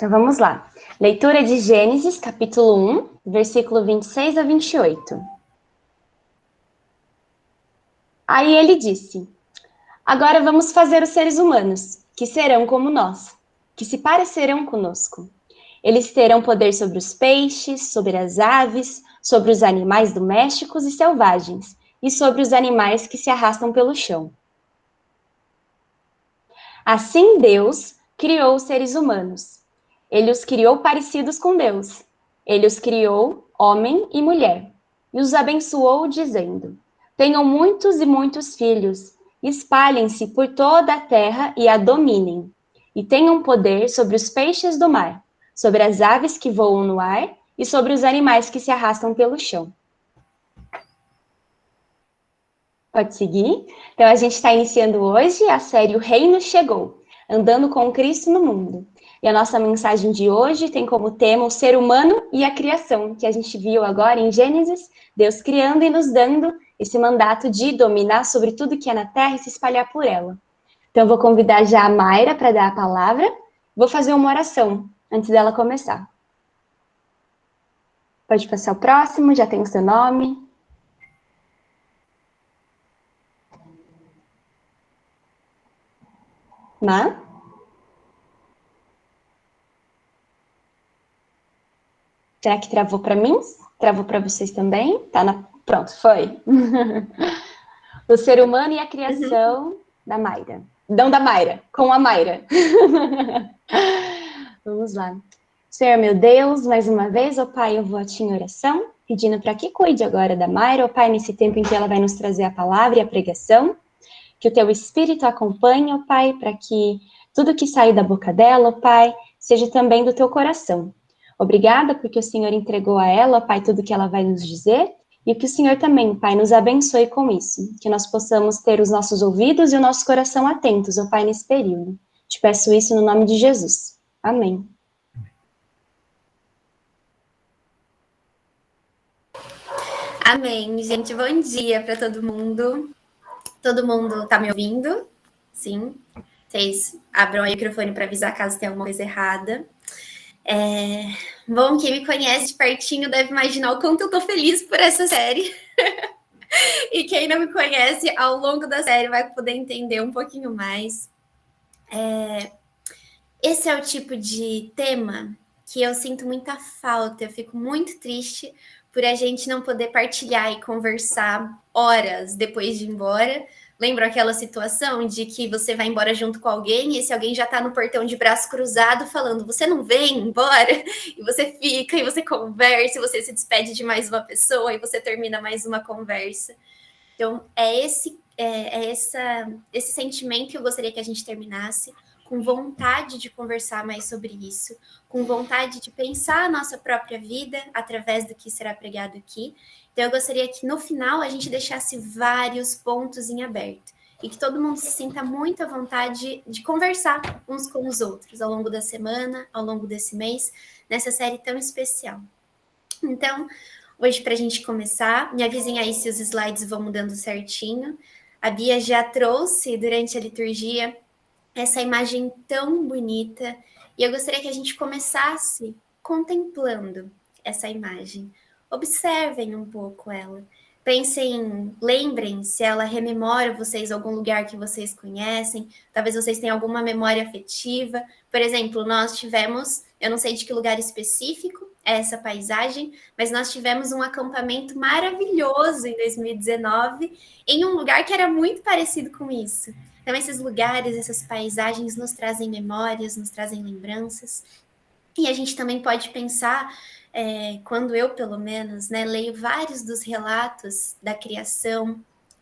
Então vamos lá. Leitura de Gênesis, capítulo 1, versículo 26 a 28. Aí ele disse: Agora vamos fazer os seres humanos, que serão como nós, que se parecerão conosco. Eles terão poder sobre os peixes, sobre as aves, sobre os animais domésticos e selvagens, e sobre os animais que se arrastam pelo chão. Assim Deus criou os seres humanos. Ele os criou parecidos com Deus. Ele os criou homem e mulher, e os abençoou, dizendo: Tenham muitos e muitos filhos, espalhem-se por toda a terra e a dominem, e tenham poder sobre os peixes do mar, sobre as aves que voam no ar e sobre os animais que se arrastam pelo chão. Pode seguir? Então, a gente está iniciando hoje a série O Reino Chegou, andando com Cristo no mundo. E a nossa mensagem de hoje tem como tema o ser humano e a criação, que a gente viu agora em Gênesis, Deus criando e nos dando esse mandato de dominar sobre tudo que é na terra e se espalhar por ela. Então, eu vou convidar já a Mayra para dar a palavra. Vou fazer uma oração antes dela começar. Pode passar o próximo, já tem o seu nome. Má? Será que travou para mim? Travou para vocês também? Pronto, foi. O ser humano e a criação da Mayra. Não da Mayra, com a Mayra. Vamos lá. Senhor meu Deus, mais uma vez, ó Pai, eu vou a Ti em oração, pedindo para que cuide agora da Mayra, ó Pai, nesse tempo em que ela vai nos trazer a palavra e a pregação, que o Teu Espírito acompanhe, ó Pai, para que tudo que sair da boca dela, ó Pai, seja também do Teu coração. Obrigada porque o Senhor entregou a ela, ó Pai, tudo que ela vai nos dizer, e que o Senhor também, Pai, nos abençoe com isso, que nós possamos ter os nossos ouvidos e o nosso coração atentos, ó Pai, nesse período. Te peço isso no nome de Jesus. Amém. Amém, gente. Bom dia para todo mundo. Todo mundo tá me ouvindo? Sim. Vocês abram aí o microfone para avisar caso tenha alguma coisa errada. Bom, quem me conhece de pertinho deve imaginar o quanto eu tô feliz por essa série. E quem não me conhece, ao longo da série vai poder entender um pouquinho mais. Esse é o tipo de tema que eu sinto muita falta, eu fico muito triste por a gente não poder partilhar e conversar horas depois de ir embora. Lembra aquela situação de que você vai embora junto com alguém e esse alguém já está no portão de braço cruzado falando, você não vem embora? E você fica, e você conversa, e você se despede de mais uma pessoa, e você termina mais uma conversa. Então, esse sentimento que eu gostaria que a gente terminasse, com vontade de conversar mais sobre isso, com vontade de pensar a nossa própria vida através do que será pregado aqui. Então, eu gostaria que no final a gente deixasse vários pontos em aberto e que todo mundo se sinta muito à vontade de conversar uns com os outros ao longo da semana, ao longo desse mês, nessa série tão especial. Então, hoje, para a gente começar, me avisem aí se os slides vão mudando certinho. A Bia já trouxe durante a liturgia essa imagem tão bonita, e eu gostaria que a gente começasse contemplando essa imagem. Observem um pouco ela. Pensem, lembrem se ela rememora vocês algum lugar que vocês conhecem, talvez vocês tenham alguma memória afetiva. Por exemplo, nós tivemos, eu não sei de que lugar específico é essa paisagem, mas nós tivemos um acampamento maravilhoso em 2019, em um lugar que era muito parecido com isso. Então, esses lugares, essas paisagens nos trazem memórias, nos trazem lembranças. E a gente também pode pensar, quando eu, pelo menos, leio vários dos relatos da criação,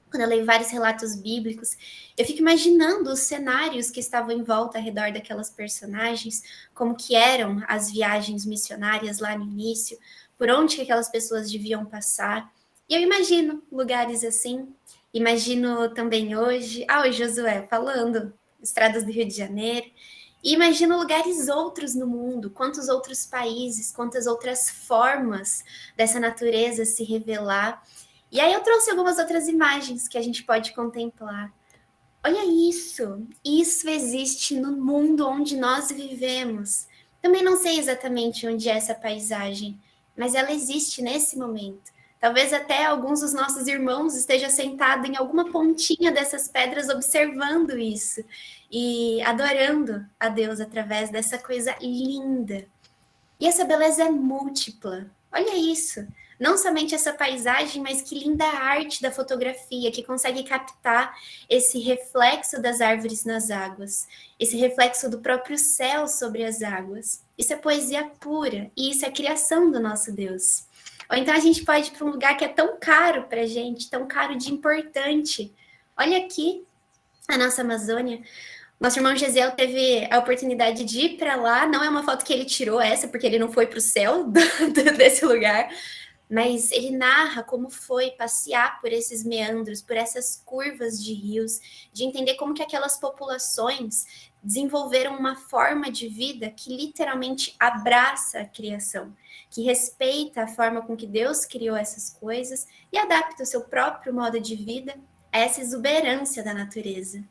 quando eu leio vários relatos bíblicos, eu fico imaginando os cenários que estavam em volta ao redor daquelas personagens, como que eram as viagens missionárias lá no início, por onde que aquelas pessoas deviam passar. E eu imagino lugares assim. Imagino também hoje, o Josué falando, estradas do Rio de Janeiro, e imagino lugares outros no mundo, quantos outros países, quantas outras formas dessa natureza se revelar. E aí eu trouxe algumas outras imagens que a gente pode contemplar. Olha isso existe no mundo onde nós vivemos. Também não sei exatamente onde é essa paisagem, mas ela existe nesse momento. Talvez até alguns dos nossos irmãos estejam sentados em alguma pontinha dessas pedras observando isso e adorando a Deus através dessa coisa linda. E essa beleza é múltipla. Olha isso. Não somente essa paisagem, mas que linda arte da fotografia que consegue captar esse reflexo das árvores nas águas, esse reflexo do próprio céu sobre as águas. Isso é poesia pura e isso é criação do nosso Deus. Ou então a gente pode ir para um lugar que é tão caro para a gente, tão caro de importante. Olha aqui a nossa Amazônia. Nosso irmão Gesiel teve a oportunidade de ir para lá. Não é uma foto que ele tirou essa, porque ele não foi para o céu desse lugar, mas ele narra como foi passear por esses meandros, por essas curvas de rios, de entender como que aquelas populações desenvolveram uma forma de vida que literalmente abraça a criação, que respeita a forma com que Deus criou essas coisas e adapta o seu próprio modo de vida a essa exuberância da natureza.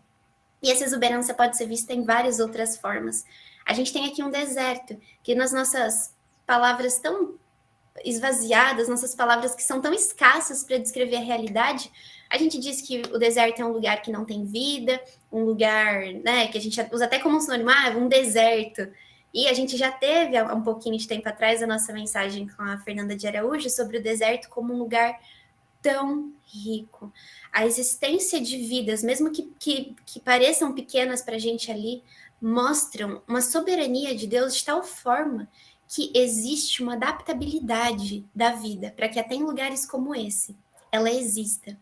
E essa exuberância pode ser vista em várias outras formas. A gente tem aqui um deserto, que nas nossas palavras tão esvaziadas, nossas palavras que são tão escassas para descrever a realidade, a gente diz que o deserto é um lugar que não tem vida, um lugar, né, que a gente usa até como um sinônimo, um deserto. E a gente já teve, há um pouquinho de tempo atrás, a nossa mensagem com a Fernanda de Araújo sobre o deserto como um lugar tão rico. A existência de vidas, mesmo que pareçam pequenas para a gente ali, mostram uma soberania de Deus de tal forma que existe uma adaptabilidade da vida para que até em lugares como esse ela exista.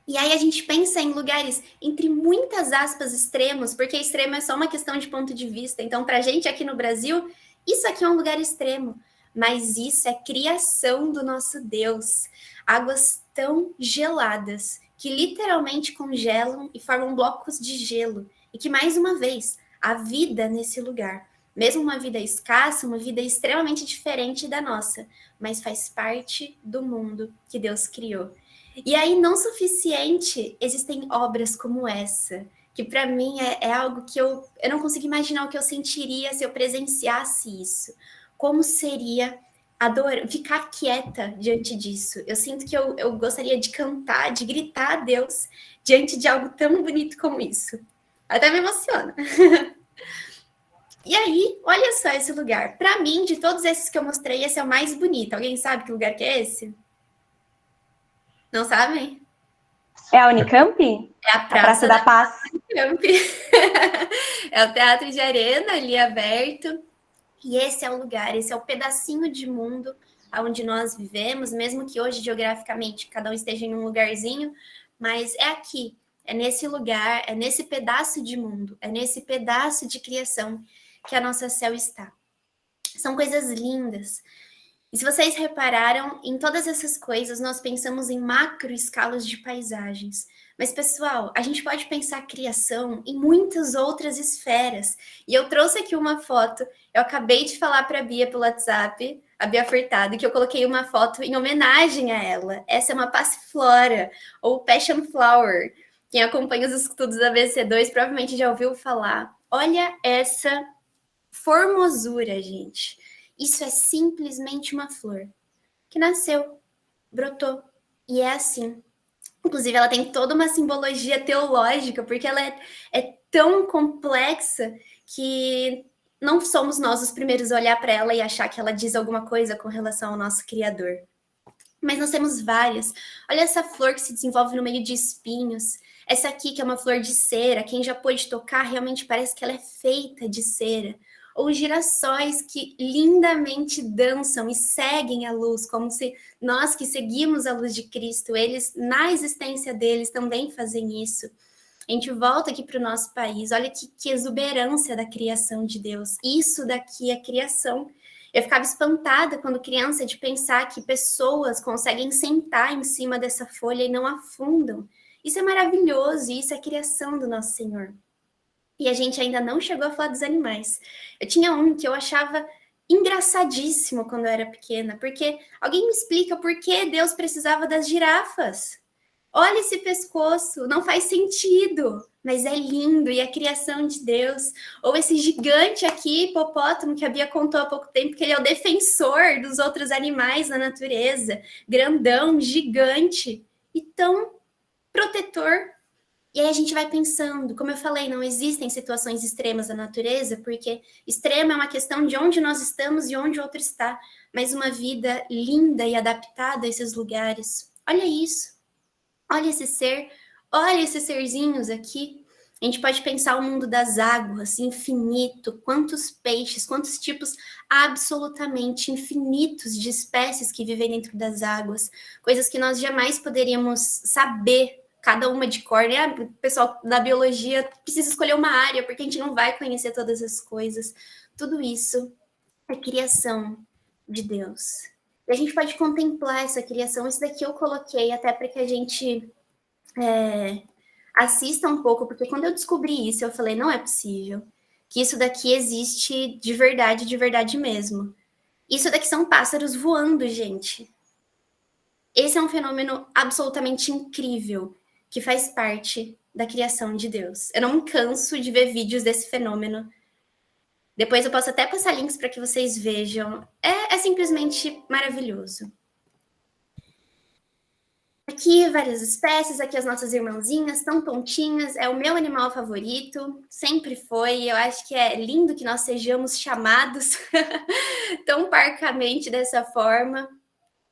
E aí a gente pensa em lugares, entre muitas aspas, extremos, porque extremo é só uma questão de ponto de vista. Então, para a gente aqui no Brasil, isso aqui é um lugar extremo. Mas isso é criação do nosso Deus. Águas tão geladas, que literalmente congelam e formam blocos de gelo. E que, mais uma vez, a vida nesse lugar, mesmo uma vida escassa, uma vida extremamente diferente da nossa, mas faz parte do mundo que Deus criou. E aí, não suficiente, existem obras como essa, que para mim é algo que eu não consigo imaginar o que eu sentiria se eu presenciasse isso. Como seria ficar quieta diante disso? Eu sinto que eu gostaria de cantar, de gritar a Deus diante de algo tão bonito como isso. Até me emociona. E aí, olha só esse lugar. Para mim, de todos esses que eu mostrei, esse é o mais bonito. Alguém sabe que lugar que é esse? Não sabem? É a Unicamp? É a Praça da Paz. Unicamp. É o Teatro de Arena, ali aberto. E esse é o lugar, esse é o pedacinho de mundo onde nós vivemos, mesmo que hoje, geograficamente, cada um esteja em um lugarzinho, mas é aqui, é nesse lugar, é nesse pedaço de mundo, é nesse pedaço de criação que a nossa céu está. São coisas lindas. E se vocês repararam, em todas essas coisas, nós pensamos em macro escalas de paisagens. Mas, pessoal, a gente pode pensar a criação em muitas outras esferas. E eu trouxe aqui uma foto, eu acabei de falar para a Bia pelo WhatsApp, a Bia Furtado, que eu coloquei uma foto em homenagem a ela. Essa é uma passiflora, ou passion flower. Quem acompanha os estudos da BC2 provavelmente já ouviu falar. Olha essa formosura, gente. Isso é simplesmente uma flor que nasceu, brotou, e é assim. Inclusive, ela tem toda uma simbologia teológica, porque ela é tão complexa que não somos nós os primeiros a olhar para ela e achar que ela diz alguma coisa com relação ao nosso Criador. Mas nós temos várias. Olha essa flor que se desenvolve no meio de espinhos. Essa aqui, que é uma flor de cera, quem já pôde tocar, realmente parece que ela é feita de cera. Ou girassóis que lindamente dançam e seguem a luz, como se nós que seguimos a luz de Cristo, eles, na existência deles, também fazem isso. A gente volta aqui para o nosso país, olha que exuberância da criação de Deus. Isso daqui é criação. Eu ficava espantada quando criança de pensar que pessoas conseguem sentar em cima dessa folha e não afundam. Isso é maravilhoso, isso é criação do nosso Senhor. E a gente ainda não chegou a falar dos animais. Eu tinha um que eu achava engraçadíssimo quando eu era pequena, porque alguém me explica por que Deus precisava das girafas. Olha esse pescoço, não faz sentido. mas é lindo, e a criação de Deus. Ou esse gigante aqui, hipopótamo, que a Bia contou há pouco tempo, que ele é o defensor dos outros animais na natureza, grandão, gigante, e tão protetor. E aí a gente vai pensando, como eu falei, não existem situações extremas da natureza, porque extrema é uma questão de onde nós estamos e onde o outro está, mas uma vida linda e adaptada a esses lugares. Olha isso, olha esse ser, olha esses serzinhos aqui. A gente pode pensar o mundo das águas, infinito, quantos peixes, quantos tipos absolutamente infinitos de espécies que vivem dentro das águas, coisas que nós jamais poderíamos saber, cada uma de cor, né? O pessoal da biologia precisa escolher uma área, porque a gente não vai conhecer todas as coisas. Tudo isso é criação de Deus. E a gente pode contemplar essa criação. Isso daqui eu coloquei até para que a gente assista um pouco, porque quando eu descobri isso, eu falei, não é possível que isso daqui existe de verdade mesmo. Isso daqui são pássaros voando, gente. Esse é um fenômeno absolutamente incrível, que faz parte da criação de Deus. Eu não me canso de ver vídeos desse fenômeno. Depois eu posso até passar links para que vocês vejam. É simplesmente maravilhoso. Aqui várias espécies, aqui as nossas irmãzinhas, tão tontinhas, é o meu animal favorito, sempre foi, eu acho que é lindo que nós sejamos chamados tão parcamente dessa forma,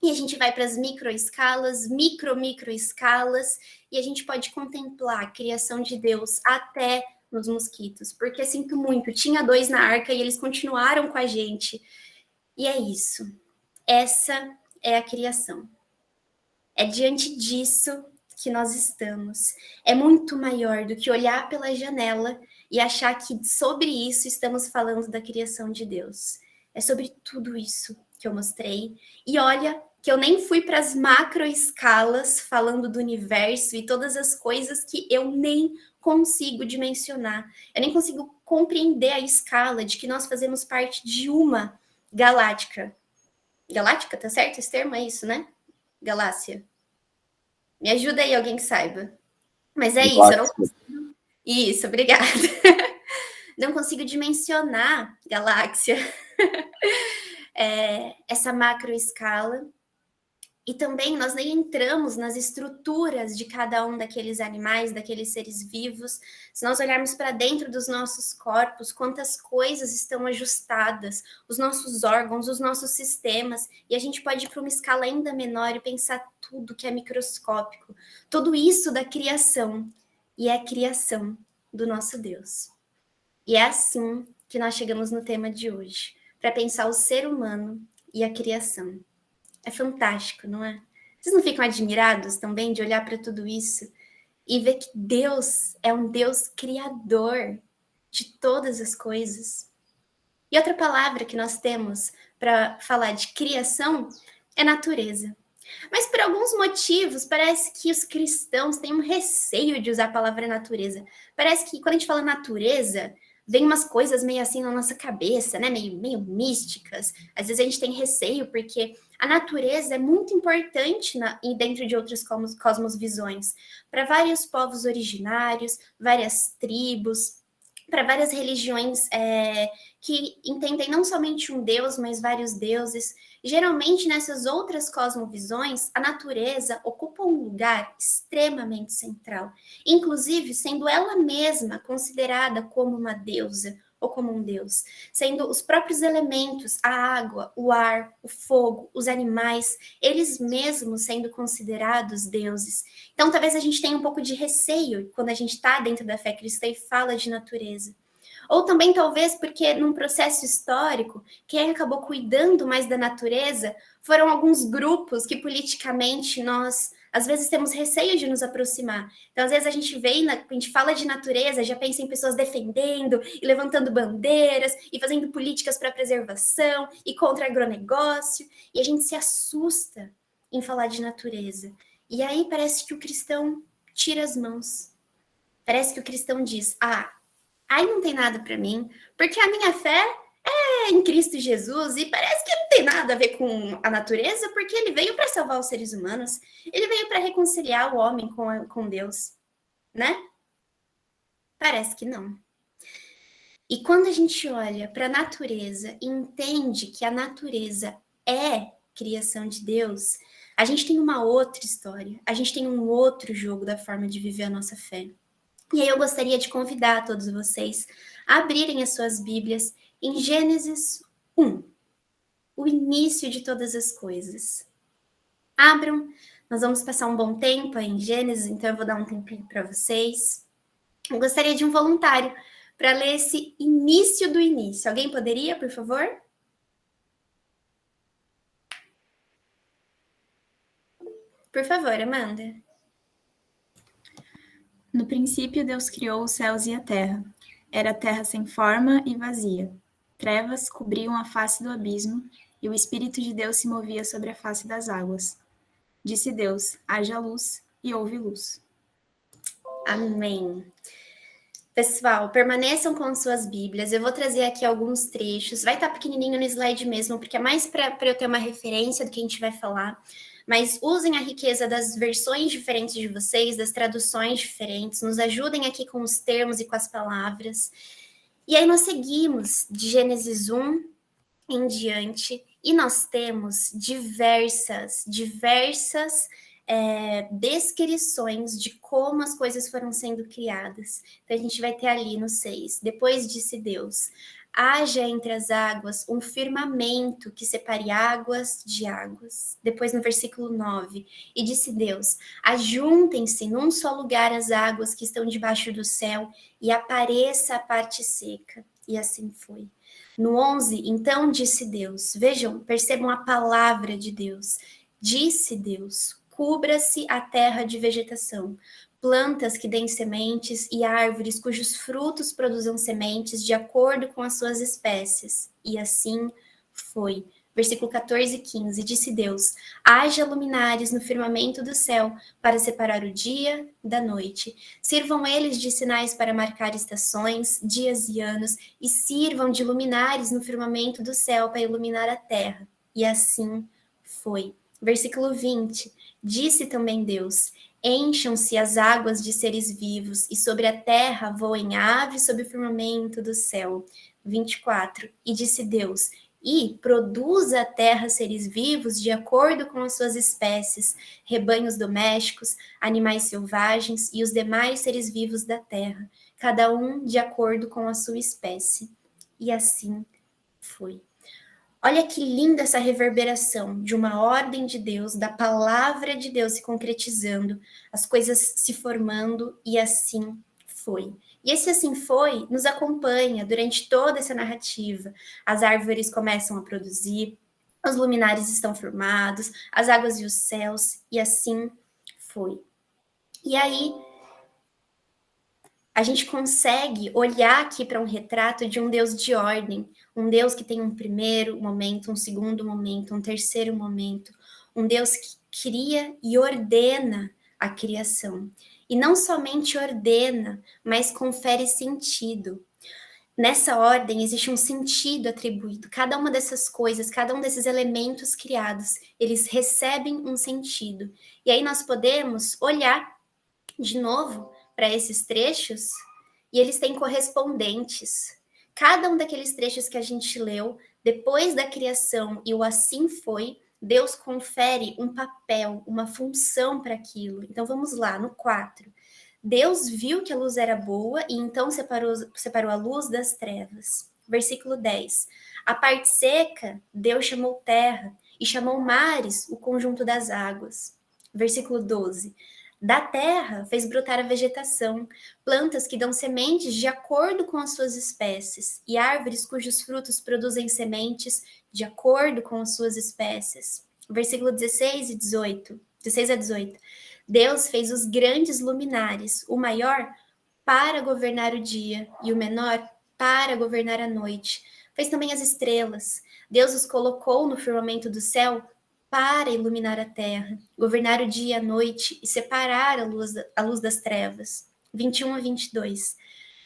e a gente vai para as microescalas, microescalas, e a gente pode contemplar a criação de Deus até nos mosquitos, porque sinto muito, tinha 2 na arca e eles continuaram com a gente, e é isso, essa é a criação. É diante disso que nós estamos. É muito maior do que olhar pela janela e achar que sobre isso estamos falando da criação de Deus. É sobre tudo isso que eu mostrei. E olha que eu nem fui para as macroescalas falando do universo e todas as coisas que eu nem consigo dimensionar. Eu nem consigo compreender a escala de que nós fazemos parte de uma galáctica. Galáctica, tá certo esse termo? É isso, né? Galáxia. Me ajuda aí, alguém que saiba. Mas é isso, eu não consigo... Isso, obrigada. Não consigo dimensionar galáxia. Essa macroescala. E também nós nem entramos nas estruturas de cada um daqueles animais, daqueles seres vivos. Se nós olharmos para dentro dos nossos corpos, quantas coisas estão ajustadas, os nossos órgãos, os nossos sistemas, e a gente pode ir para uma escala ainda menor e pensar tudo que é microscópico. Tudo isso da criação, e é a criação do nosso Deus. E é assim que nós chegamos no tema de hoje, para pensar o ser humano e a criação. É fantástico, não é? Vocês não ficam admirados também de olhar para tudo isso e ver que Deus é um Deus criador de todas as coisas? E outra palavra que nós temos para falar de criação é natureza. Mas por alguns motivos, parece que os cristãos têm um receio de usar a palavra natureza. Parece que quando a gente fala natureza, vem umas coisas meio assim na nossa cabeça, né? Meio místicas. Às vezes a gente tem receio porque a natureza é muito importante dentro de outras cosmovisões. Para vários povos originários, várias tribos, para várias religiões que entendem não somente um Deus, mas vários deuses. Geralmente, nessas outras cosmovisões, a natureza ocupa um lugar extremamente central, inclusive sendo ela mesma considerada como uma deusa ou como um deus, sendo os próprios elementos, a água, o ar, o fogo, os animais, eles mesmos sendo considerados deuses. Então, talvez a gente tenha um pouco de receio quando a gente está dentro da fé cristã e fala de natureza. Ou também, talvez, porque num processo histórico, quem acabou cuidando mais da natureza foram alguns grupos que politicamente nós, às vezes, temos receio de nos aproximar. Então, às vezes, a gente a gente fala de natureza, já pensa em pessoas defendendo e levantando bandeiras e fazendo políticas para preservação e contra agronegócio, e a gente se assusta em falar de natureza. E aí parece que o cristão tira as mãos. Parece que o cristão diz, aí não tem nada para mim, porque a minha fé é em Cristo Jesus e parece que não tem nada a ver com a natureza, porque ele veio para salvar os seres humanos, ele veio para reconciliar o homem com Deus, né? Parece que não. E quando a gente olha para a natureza e entende que a natureza é criação de Deus, a gente tem uma outra história, a gente tem um outro jogo da forma de viver a nossa fé. E aí eu gostaria de convidar todos vocês a abrirem as suas Bíblias em Gênesis 1, o início de todas as coisas. Abram, nós vamos passar um bom tempo aí em Gênesis, então eu vou dar um tempinho para vocês. Eu gostaria de um voluntário para ler esse início do início. Alguém poderia, por favor? Por favor, Amanda. No princípio, Deus criou os céus e a terra. Era a terra sem forma e vazia. Trevas cobriam a face do abismo, e o Espírito de Deus se movia sobre a face das águas. Disse Deus: haja luz, e houve luz. Amém. Pessoal, permaneçam com suas Bíblias. Eu vou trazer aqui alguns trechos. Vai estar pequenininho no slide mesmo, porque é mais para eu ter uma referência do que a gente vai falar. Mas usem a riqueza das versões diferentes de vocês, das traduções diferentes. Nos ajudem aqui com os termos e com as palavras. E aí nós seguimos de Gênesis 1 em diante. E nós temos diversas descrições de como as coisas foram sendo criadas. Então, a gente vai ter ali no 6, depois disse Deus, haja entre as águas um firmamento que separe águas de águas. Depois no versículo 9, e disse Deus, ajuntem-se num só lugar as águas que estão debaixo do céu e apareça a parte seca. E assim foi. No 11, então disse Deus, vejam, percebam a palavra de Deus. Disse Deus, cubra-se a terra de vegetação, plantas que deem sementes e árvores cujos frutos produzam sementes de acordo com as suas espécies. E assim foi. Versículo 14 e 15, disse Deus, haja luminares no firmamento do céu para separar o dia da noite. Sirvam eles de sinais para marcar estações, dias e anos, e sirvam de luminares no firmamento do céu para iluminar a terra. E assim foi. Versículo 20, disse também Deus, encham-se as águas de seres vivos, e sobre a terra voem aves sob o firmamento do céu. 24, e disse Deus, e produza a terra seres vivos de acordo com as suas espécies, rebanhos domésticos, animais selvagens e os demais seres vivos da terra, cada um de acordo com a sua espécie. E assim foi. Olha que linda essa reverberação de uma ordem de Deus, da palavra de Deus se concretizando, as coisas se formando, e assim foi. E esse assim foi nos acompanha durante toda essa narrativa. As árvores começam a produzir, os luminares estão formados, as águas e os céus, e assim foi. E aí, a gente consegue olhar aqui para um retrato de um Deus de ordem, um Deus que tem um primeiro momento, um segundo momento, um terceiro momento, um Deus que cria e ordena a criação. E não somente ordena, mas confere sentido. Nessa ordem existe um sentido atribuído. Cada uma dessas coisas, cada um desses elementos criados, eles recebem um sentido. E aí nós podemos olhar de novo para esses trechos e eles têm correspondentes. Cada um daqueles trechos que a gente leu, depois da criação e o assim foi, Deus confere um papel, uma função para aquilo. Então vamos lá, no 4. Deus viu que a luz era boa e então separou a luz das trevas. Versículo 10. A parte seca, Deus chamou terra e chamou mares o conjunto das águas. Versículo 12. Da terra fez brotar a vegetação, plantas que dão sementes de acordo com as suas espécies, e árvores cujos frutos produzem sementes de acordo com as suas espécies. Versículo 16 e 18. 16 a 18. Deus fez os grandes luminares, o maior para governar o dia e o menor para governar a noite. Fez também as estrelas. Deus os colocou no firmamento do céu para iluminar a terra, governar o dia e a noite e separar a luz das trevas. 21 a 22.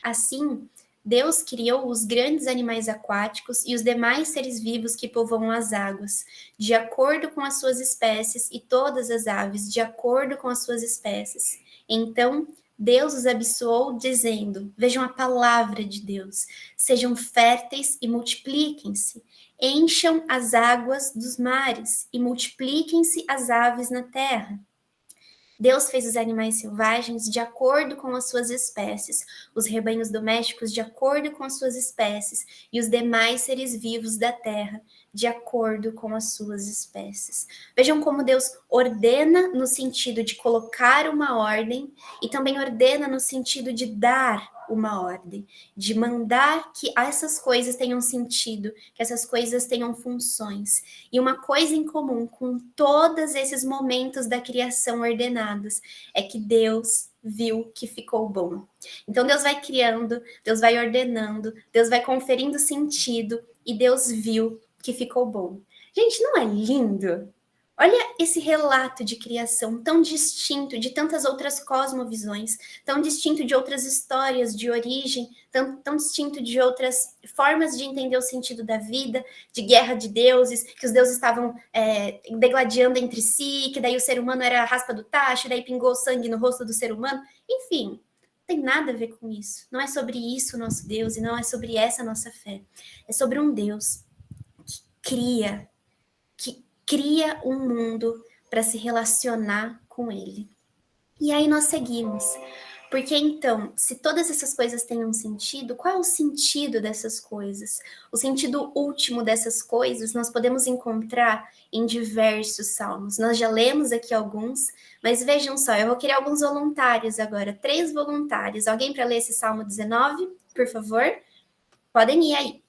Assim, Deus criou os grandes animais aquáticos e os demais seres vivos que povoam as águas, de acordo com as suas espécies, e todas as aves, de acordo com as suas espécies. Então, Deus os abençoou dizendo, vejam a palavra de Deus, sejam férteis e multipliquem-se, encham as águas dos mares e multipliquem-se as aves na terra. Deus fez os animais selvagens de acordo com as suas espécies, os rebanhos domésticos de acordo com as suas espécies, e os demais seres vivos da terra de acordo com as suas espécies. Vejam como Deus ordena no sentido de colocar uma ordem e também ordena no sentido de dar uma ordem, de mandar que essas coisas tenham sentido, que essas coisas tenham funções. E uma coisa em comum com todos esses momentos da criação ordenados é que Deus viu que ficou bom. Então Deus vai criando, Deus vai ordenando, Deus vai conferindo sentido e Deus viu que ficou bom. Gente, não é lindo? Olha esse relato de criação tão distinto de tantas outras cosmovisões, tão distinto de outras histórias de origem, tão distinto de outras formas de entender o sentido da vida, de guerra de deuses, que os deuses estavam degladiando entre si, que daí o ser humano era a raspa do tacho, daí pingou sangue no rosto do ser humano. Enfim, não tem nada a ver com isso. Não é sobre isso o nosso Deus e não é sobre essa nossa fé. É sobre um Deus que cria um mundo para se relacionar com ele. E aí nós seguimos. Porque então, se todas essas coisas têm um sentido, qual é o sentido dessas coisas? O sentido último dessas coisas nós podemos encontrar em diversos salmos. Nós já lemos aqui alguns, mas vejam só, eu vou querer alguns voluntários agora, 3 voluntários. Alguém para ler esse Salmo 19, por favor? Podem ir aí.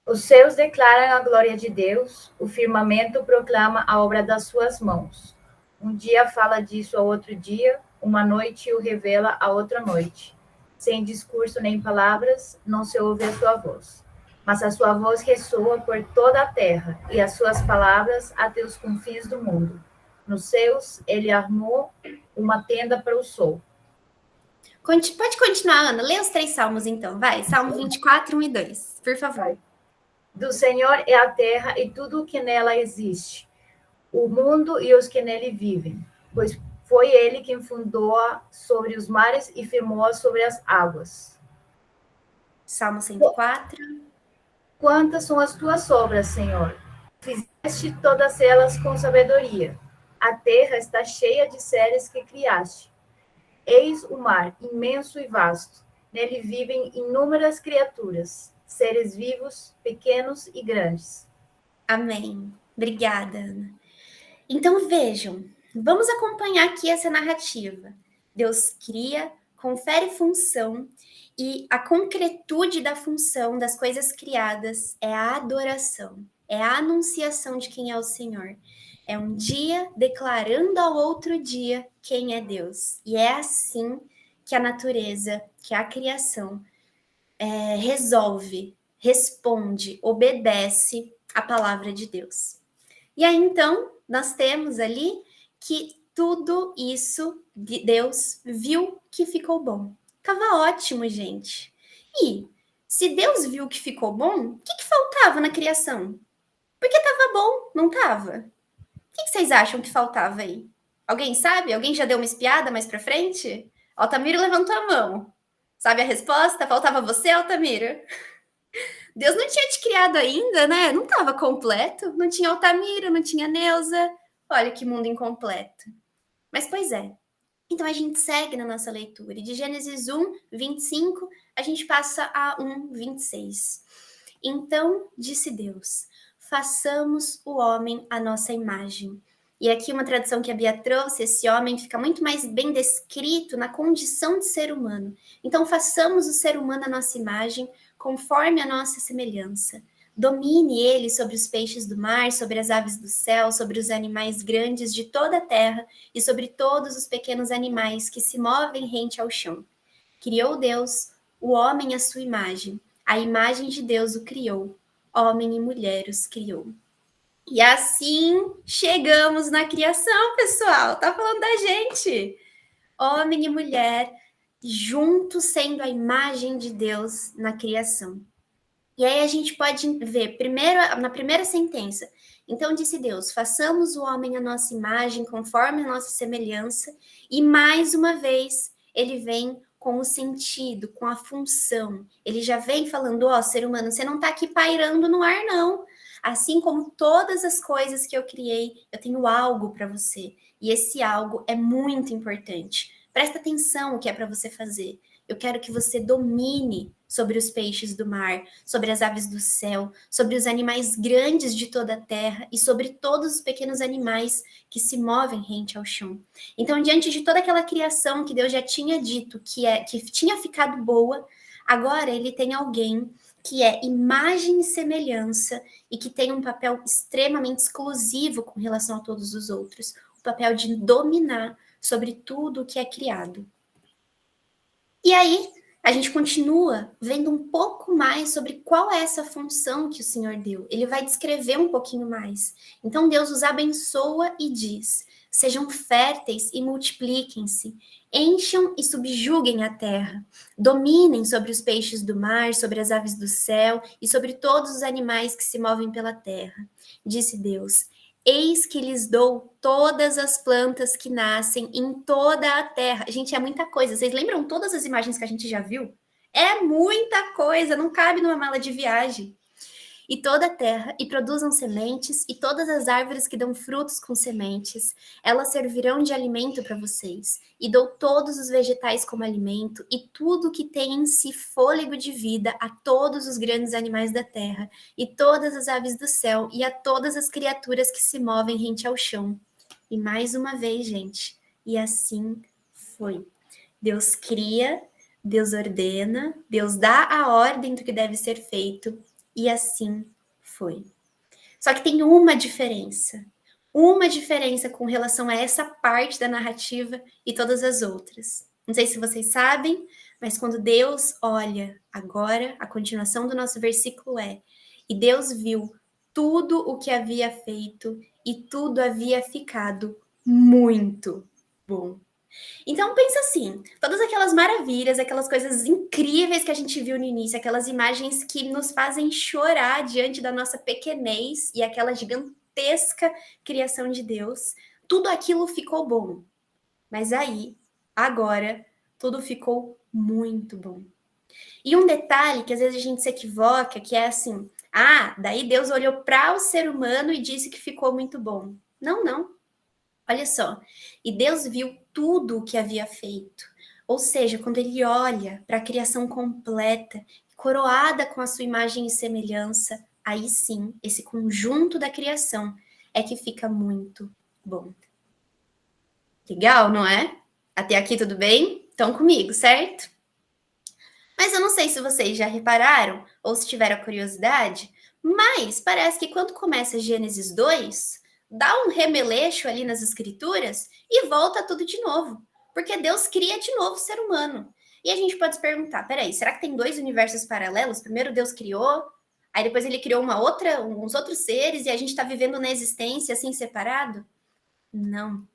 Os céus declaram a glória de Deus, o firmamento proclama a obra das suas mãos. Um dia fala disso a outro dia, uma noite o revela a outra noite. Sem discurso nem palavras, não se ouve a sua voz. Mas a sua voz ressoa por toda a terra, e as suas palavras até os confins do mundo. Nos céus, ele armou uma tenda para o sol. Pode continuar, Ana. Lê os 3 salmos, então. Vai, Salmo 24, 1 e 2, por favor. Do Senhor é a terra e tudo o que nela existe, o mundo e os que nele vivem, pois foi ele quem fundou-a sobre os mares e firmou-a sobre as águas. Salmo 104. Quantas são as tuas obras, Senhor? Fizeste todas elas com sabedoria. A terra está cheia de seres que criaste. Eis o mar, imenso e vasto. Nele vivem inúmeras criaturas, seres vivos, pequenos e grandes. Amém. Obrigada, Ana. Então vejam, vamos acompanhar aqui essa narrativa. Deus cria, confere função e a concretude da função das coisas criadas é a adoração, é a anunciação de quem é o Senhor. É um dia declarando ao outro dia quem é Deus. E é assim que a natureza, que a criação resolve, responde, obedece a palavra de Deus. E aí, então, nós temos ali que tudo isso Deus viu que ficou bom. Tava ótimo, gente. E se Deus viu que ficou bom, o que faltava na criação? Porque tava bom, não tava? O que vocês acham que faltava aí? Alguém sabe? Alguém já deu uma espiada mais pra frente? Altamiro levantou a mão. Sabe a resposta? Faltava você, Altamiro? Deus não tinha te criado ainda, né? Não estava completo. Não tinha Altamiro, não tinha Neuza. Olha que mundo incompleto. Mas, pois é. Então, a gente segue na nossa leitura. E de Gênesis 1, 25, a gente passa a 1, 26. Então, disse Deus, façamos o homem à nossa imagem. E aqui uma tradução que a Bia trouxe, esse homem fica muito mais bem descrito na condição de ser humano. Então, façamos o ser humano à nossa imagem, conforme a nossa semelhança. Domine ele sobre os peixes do mar, sobre as aves do céu, sobre os animais grandes de toda a terra e sobre todos os pequenos animais que se movem rente ao chão. Criou Deus o homem à sua imagem. A imagem de Deus o criou. Homem e mulher os criou. E assim chegamos na criação, pessoal. Tá falando da gente. Homem e mulher juntos sendo a imagem de Deus na criação. E aí a gente pode ver, primeiro, na primeira sentença, Então disse Deus, façamos o homem à nossa imagem, conforme a nossa semelhança, e mais uma vez ele vem com o sentido, com a função. Ele já vem falando, ó, ser humano, você não está aqui pairando no ar, não. Assim como todas as coisas que eu criei, eu tenho algo para você. E esse algo é muito importante. Presta atenção no que é para você fazer. Eu quero que você domine sobre os peixes do mar, sobre as aves do céu, sobre os animais grandes de toda a terra e sobre todos os pequenos animais que se movem rente ao chão. Então, diante de toda aquela criação que Deus já tinha dito que tinha ficado boa, agora ele tem alguém que é imagem e semelhança e que tem um papel extremamente exclusivo com relação a todos os outros, o papel de dominar sobre tudo o que é criado. E aí, a gente continua vendo um pouco mais sobre qual é essa função que o Senhor deu. Ele vai descrever um pouquinho mais. Então, Deus os abençoa e diz, sejam férteis e multipliquem-se, encham e subjuguem a terra, dominem sobre os peixes do mar, sobre as aves do céu e sobre todos os animais que se movem pela terra. Disse Deus, eis que lhes dou todas as plantas que nascem em toda a terra. Gente, é muita coisa. Vocês lembram todas as imagens que a gente já viu? É muita coisa, não cabe numa mala de viagem. E toda a terra, e produzam sementes, e todas as árvores que dão frutos com sementes, elas servirão de alimento para vocês. E dou todos os vegetais como alimento, e tudo que tem em si fôlego de vida a todos os grandes animais da terra, e todas as aves do céu, e a todas as criaturas que se movem rente ao chão. E mais uma vez, gente, e assim foi. Deus cria, Deus ordena, Deus dá a ordem do que deve ser feito, e assim foi. Só que tem uma diferença com relação a essa parte da narrativa e todas as outras. Não sei se vocês sabem, mas quando Deus olha agora, a continuação do nosso versículo é: e Deus viu tudo o que havia feito e tudo havia ficado muito bom. Então pensa assim, todas aquelas maravilhas, aquelas coisas incríveis que a gente viu no início, aquelas imagens que nos fazem chorar diante da nossa pequenez e aquela gigantesca criação de Deus, tudo aquilo ficou bom. Mas aí, agora, tudo ficou muito bom. E um detalhe que às vezes a gente se equivoca, que é assim, daí Deus olhou para o ser humano e disse que ficou muito bom. Não. Olha só, e Deus viu tudo o que havia feito. Ou seja, quando ele olha para a criação completa, coroada com a sua imagem e semelhança, aí sim, esse conjunto da criação é que fica muito bom. Legal, não é? Até aqui tudo bem? Estão comigo, certo? Mas eu não sei se vocês já repararam ou se tiveram curiosidade, mas parece que quando começa Gênesis 2... dá um remeleixo ali nas escrituras e volta tudo de novo. Porque Deus cria de novo o ser humano. E a gente pode se perguntar, peraí, será que tem 2 universos paralelos? Primeiro Deus criou, aí depois ele criou uns outros seres e a gente está vivendo na existência assim separado? Não.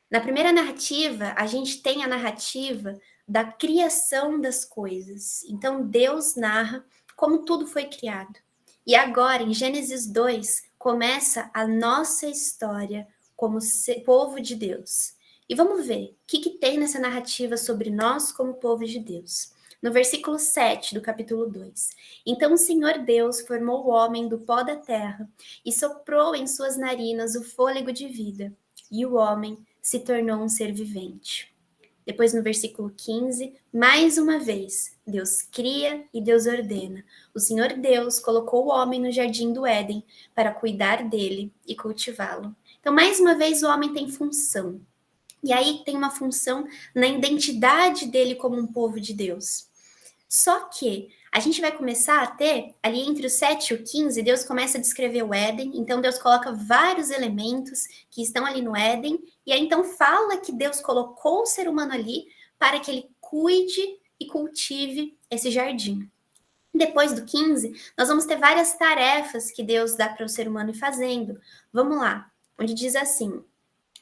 Na primeira narrativa, a gente tem a narrativa da criação das coisas. Então Deus narra como tudo foi criado. E agora, em Gênesis 2, começa a nossa história como povo de Deus. E vamos ver o que tem nessa narrativa sobre nós como povo de Deus. No versículo 7 do capítulo 2. Então o Senhor Deus formou o homem do pó da terra e soprou em suas narinas o fôlego de vida, e o homem se tornou um ser vivente. Depois, no versículo 15, mais uma vez, Deus cria e Deus ordena. O Senhor Deus colocou o homem no jardim do Éden para cuidar dele e cultivá-lo. Então, mais uma vez, o homem tem função. E aí tem uma função na identidade dele como um povo de Deus. Só que a gente vai começar a ter, ali entre o 7 e o 15, Deus começa a descrever o Éden. Então, Deus coloca vários elementos que estão ali no Éden. E aí, então, fala que Deus colocou o ser humano ali para que ele cuide e cultive esse jardim. Depois do 15, nós vamos ter várias tarefas que Deus dá para o ser humano ir fazendo. Vamos lá, onde diz assim,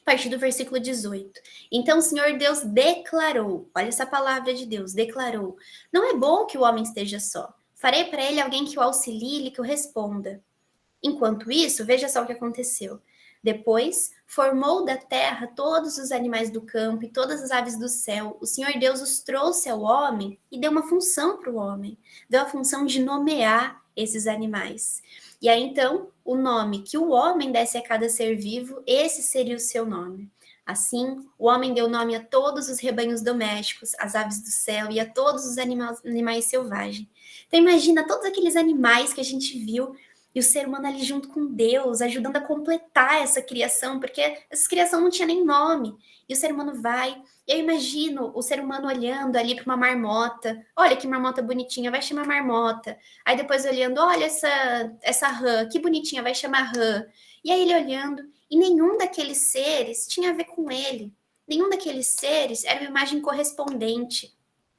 a partir do versículo 18. Então o Senhor Deus declarou, olha essa palavra de Deus, declarou, não é bom que o homem esteja só. Farei para ele alguém que o auxilie e que o responda. Enquanto isso, veja só o que aconteceu. Depois, formou da terra todos os animais do campo e todas as aves do céu. O Senhor Deus os trouxe ao homem e deu uma função para o homem. Deu a função de nomear esses animais. E aí, então, o nome que o homem desse a cada ser vivo, esse seria o seu nome. Assim, o homem deu nome a todos os rebanhos domésticos, às aves do céu e a todos os animais selvagens. Então, imagina todos aqueles animais que a gente viu e o ser humano ali junto com Deus, ajudando a completar essa criação, porque essa criação não tinha nem nome. E o ser humano vai. Eu imagino o ser humano olhando ali para uma marmota. Olha que marmota bonitinha, vai chamar marmota. Aí depois olhando, olha essa rã, que bonitinha, vai chamar rã. E aí ele olhando, e nenhum daqueles seres tinha a ver com ele. Nenhum daqueles seres era uma imagem correspondente.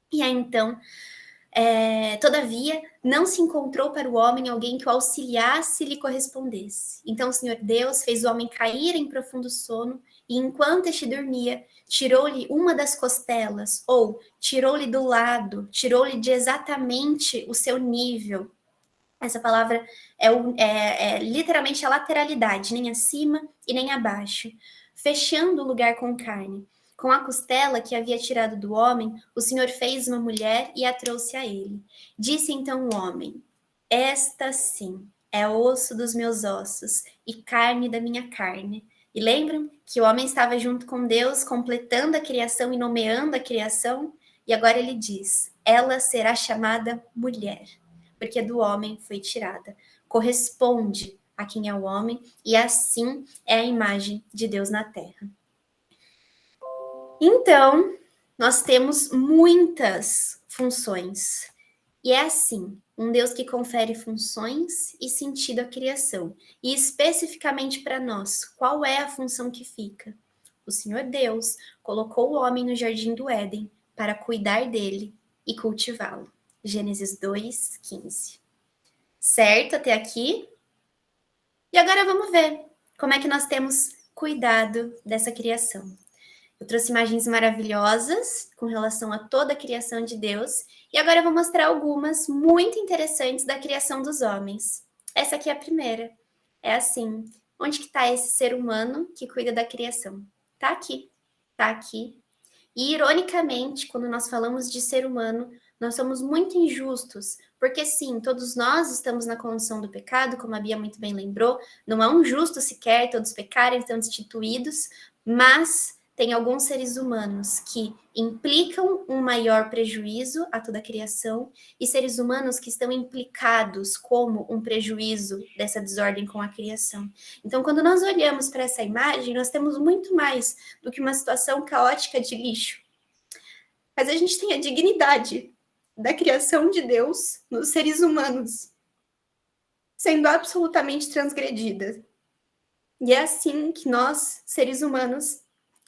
E aí então, todavia, não se encontrou para o homem alguém que o auxiliasse e lhe correspondesse. Então o Senhor Deus fez o homem cair em profundo sono, e enquanto este dormia, tirou-lhe uma das costelas, ou tirou-lhe do lado, tirou-lhe de exatamente o seu nível. Essa palavra é literalmente a lateralidade, nem acima e nem abaixo, fechando o lugar com carne. Com a costela que havia tirado do homem, o Senhor fez uma mulher e a trouxe a ele. Disse então o homem: esta sim é osso dos meus ossos e carne da minha carne. E lembram que o homem estava junto com Deus, completando a criação e nomeando a criação? E agora ele diz: ela será chamada mulher, porque do homem foi tirada. Corresponde a quem é o homem, e assim é a imagem de Deus na terra. Então, nós temos muitas funções. E é assim, um Deus que confere funções e sentido à criação. E especificamente para nós, qual é a função que fica? O Senhor Deus colocou o homem no jardim do Éden para cuidar dele e cultivá-lo. Gênesis 2:15. Certo até aqui? E agora vamos ver como é que nós temos cuidado dessa criação. Eu trouxe imagens maravilhosas com relação a toda a criação de Deus, e agora eu vou mostrar algumas muito interessantes da criação dos homens. Essa aqui é a primeira. É assim, onde que está esse ser humano que cuida da criação? Tá aqui, tá aqui. E, ironicamente, quando nós falamos de ser humano, nós somos muito injustos, porque sim, todos nós estamos na condição do pecado, como a Bia muito bem lembrou, não há um justo sequer, todos pecarem, estão destituídos, mas tem alguns seres humanos que implicam um maior prejuízo a toda a criação e seres humanos que estão implicados como um prejuízo dessa desordem com a criação. Então, quando nós olhamos para essa imagem, nós temos muito mais do que uma situação caótica de lixo. Mas a gente tem a dignidade da criação de Deus nos seres humanos sendo absolutamente transgredida. E é assim que nós, seres humanos,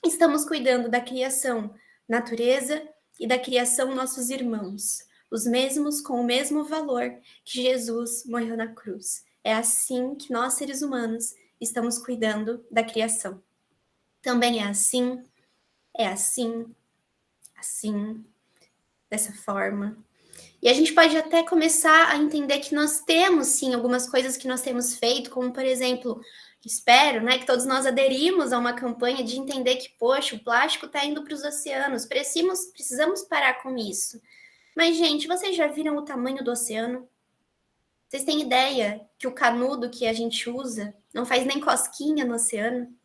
estamos cuidando da criação natureza e da criação nossos irmãos, os mesmos com o mesmo valor que Jesus morreu na cruz. É assim que nós, seres humanos, estamos cuidando da criação. Também é assim, dessa forma. E a gente pode até começar a entender que nós temos, sim, algumas coisas que nós temos feito, como, por exemplo, espero, né, que todos nós aderimos a uma campanha de entender que, poxa, o plástico está indo para os oceanos, precisamos parar com isso. Mas, gente, vocês já viram o tamanho do oceano? Vocês têm ideia que o canudo que a gente usa não faz nem cosquinha no oceano?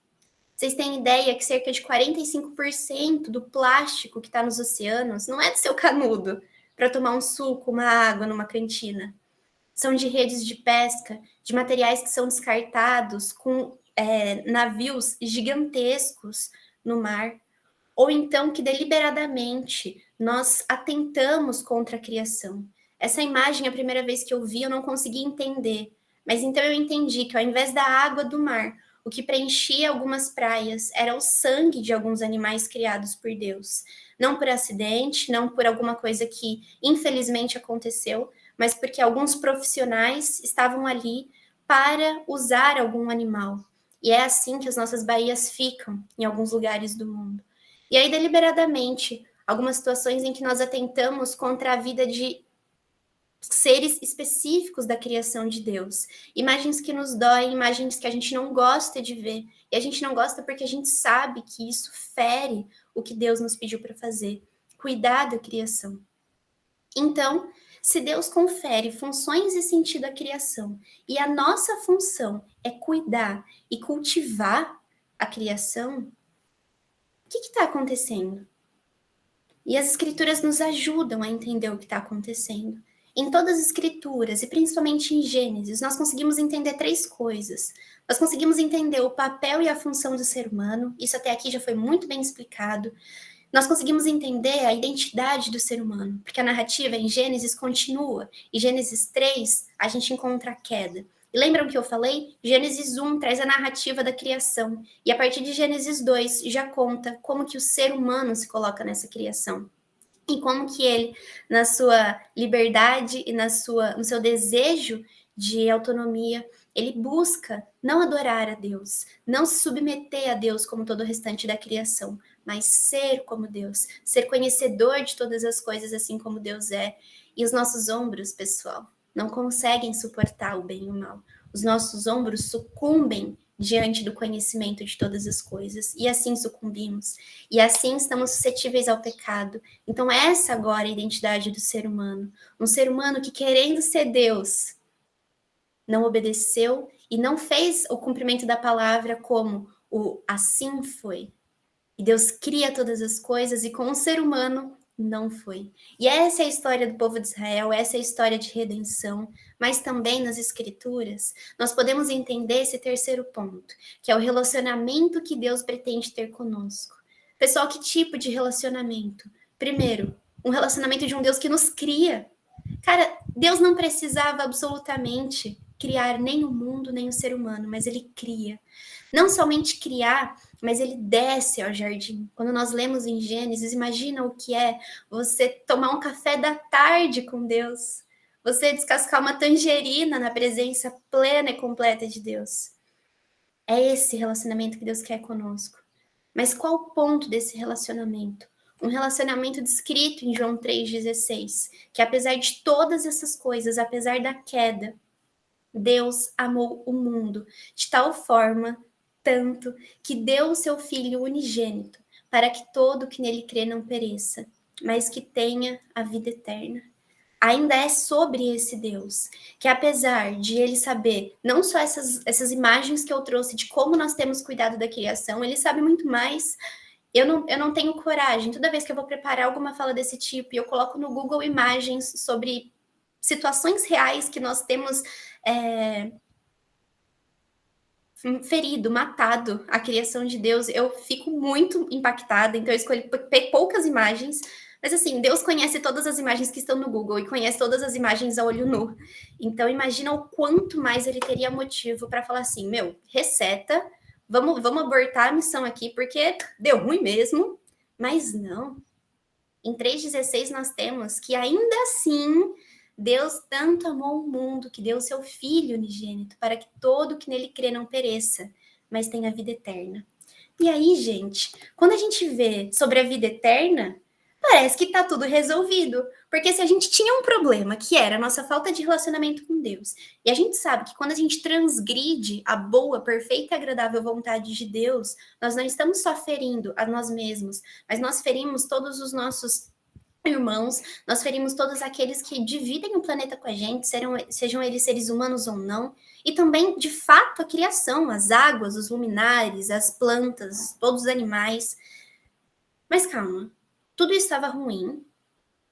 Vocês têm ideia que cerca de 45% do plástico que está nos oceanos não é do seu canudo para tomar um suco, uma água numa cantina? São de redes de pesca, de materiais que são descartados com navios gigantescos no mar, ou então que deliberadamente nós atentamos contra a criação. Essa imagem, a primeira vez que eu vi, eu não consegui entender, mas então eu entendi que ao invés da água do mar, o que preenchia algumas praias era o sangue de alguns animais criados por Deus. Não por acidente, não por alguma coisa que infelizmente aconteceu, mas porque alguns profissionais estavam ali para usar algum animal. E é assim que as nossas baías ficam em alguns lugares do mundo. E aí, deliberadamente, algumas situações em que nós atentamos contra a vida de seres específicos da criação de Deus. Imagens que nos doem, imagens que a gente não gosta de ver. E a gente não gosta porque a gente sabe que isso fere o que Deus nos pediu para fazer. Cuidar da criação. Então, se Deus confere funções e sentido à criação, e a nossa função é cuidar e cultivar a criação, o que está acontecendo? E as escrituras nos ajudam a entender o que está acontecendo. Em todas as escrituras, e principalmente em Gênesis, nós conseguimos entender 3 coisas. Nós conseguimos entender o papel e a função do ser humano, isso até aqui já foi muito bem explicado. Nós conseguimos entender a identidade do ser humano, porque a narrativa em Gênesis continua. Em Gênesis 3, a gente encontra a queda. E lembram que eu falei? Gênesis 1 traz a narrativa da criação. E a partir de Gênesis 2 já conta como que o ser humano se coloca nessa criação. E como que ele, na sua liberdade e no seu desejo de autonomia, ele busca não adorar a Deus, não se submeter a Deus como todo o restante da criação, mas ser como Deus, ser conhecedor de todas as coisas assim como Deus é. E os nossos ombros, pessoal, não conseguem suportar o bem e o mal. Os nossos ombros sucumbem diante do conhecimento de todas as coisas, e assim sucumbimos, e assim estamos suscetíveis ao pecado. Então essa agora é a identidade do ser humano, um ser humano que, querendo ser Deus, não obedeceu e não fez o cumprimento da palavra como o assim foi. E Deus cria todas as coisas, e com o ser humano não foi. E essa é a história do povo de Israel, essa é a história de redenção, mas também nas escrituras, nós podemos entender esse terceiro ponto, que é o relacionamento que Deus pretende ter conosco. Pessoal, que tipo de relacionamento? Primeiro, um relacionamento de um Deus que nos cria. Cara, Deus não precisava absolutamente criar nem o mundo, nem o ser humano, mas ele cria. Não somente criar, mas ele desce ao jardim. Quando nós lemos em Gênesis, imagina o que é você tomar um café da tarde com Deus, você descascar uma tangerina na presença plena e completa de Deus. É esse relacionamento que Deus quer conosco. Mas qual o ponto desse relacionamento? Um relacionamento descrito em João 3,16, que apesar de todas essas coisas, apesar da queda, Deus amou o mundo de tal forma, tanto, que deu o seu Filho unigênito, para que todo que nele crê não pereça, mas que tenha a vida eterna. Ainda é sobre esse Deus, que apesar de ele saber não só essas imagens que eu trouxe de como nós temos cuidado da criação, ele sabe muito mais. Eu não tenho coragem, toda vez que eu vou preparar alguma fala desse tipo, eu coloco no Google imagens sobre situações reais que nós temos ferido, matado a criação de Deus, eu fico muito impactada, então eu escolhi poucas imagens, mas assim, Deus conhece todas as imagens que estão no Google e conhece todas as imagens a olho nu, então imagina o quanto mais ele teria motivo para falar assim, reseta, vamos abortar a missão aqui, porque deu ruim mesmo, mas não. Em 3,16 nós temos que ainda assim Deus tanto amou o mundo que deu o seu Filho unigênito para que todo que nele crê não pereça, mas tenha vida eterna. E aí, gente, quando a gente vê sobre a vida eterna, parece que está tudo resolvido. Porque se a gente tinha um problema, que era a nossa falta de relacionamento com Deus, e a gente sabe que quando a gente transgride a boa, perfeita e agradável vontade de Deus, nós não estamos só ferindo a nós mesmos, mas nós ferimos todos os nossos irmãos, nós ferimos todos aqueles que dividem o planeta com a gente, sejam eles seres humanos ou não, e também, de fato, a criação, as águas, os luminares, as plantas, todos os animais. Mas calma, tudo estava ruim,